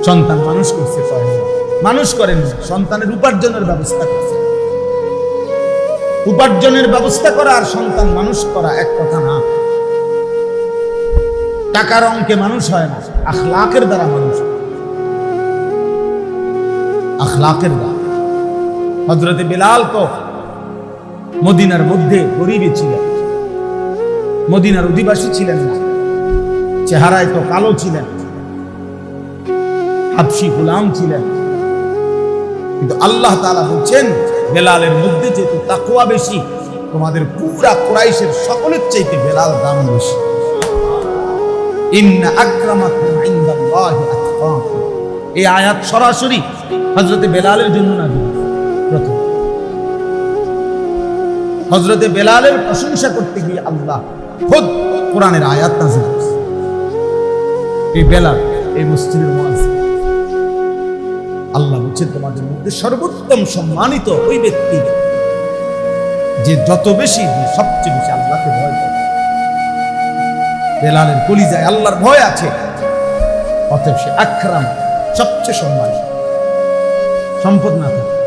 সন্তান মানুষ করছে, মানুষ করেন, সন্তানের উপার্জনের ব্যবস্থা করছে। উপার্জনের ব্যবস্থা করা আর সন্তান মানুষ করা এক কথা না। টাকার অঙ্কে মানুষ হয় না, আখলাকের দ্বারা মানুষ হয়। আখলাকের দ্বারা। হযরতে বেলাল তো মদিনার মধ্যে গরিবই ছিলেন, মদিনার অধিবাসী ছিলেন না, চেহারায় তো কালো ছিলেন, হাবশী গোলাম ছিলেন, কিন্তু আল্লাহ তাআলা বলছেন বেলালের মধ্যে যেহেতু তাকওয়া বেশি, তোমাদের পুরা কুরাইশের সকলের চাইতে বেলাল দাম বেশি। ইন্না আকরামাকুম ইনদাল্লাহি আতকাকুম। এই আয়াত সরাসরি হযরতে বেলালের জন্য নাযিল। প্রথম হযরতে বেলালের প্রশংসা করতে গিয়ে আল্লাহ খুদ কোরআনের আয়াত নাযিল করেছেন। এই বেলাল এই মসজিদের মুয়াজ্জিন। আল্লাহ বলছেন তোমাদের মধ্যে সর্বোত্তম সম্মানিত ওই ব্যক্তি যে যত বেশি, সবচেয়ে বেশি আল্লাহকে ভয় করে। বেলালের কলিজায় আল্লাহর ভয় আছে, অতএব সে আকরাম, সবচেয়ে সম্মানিত। সম্পদ না থাকে,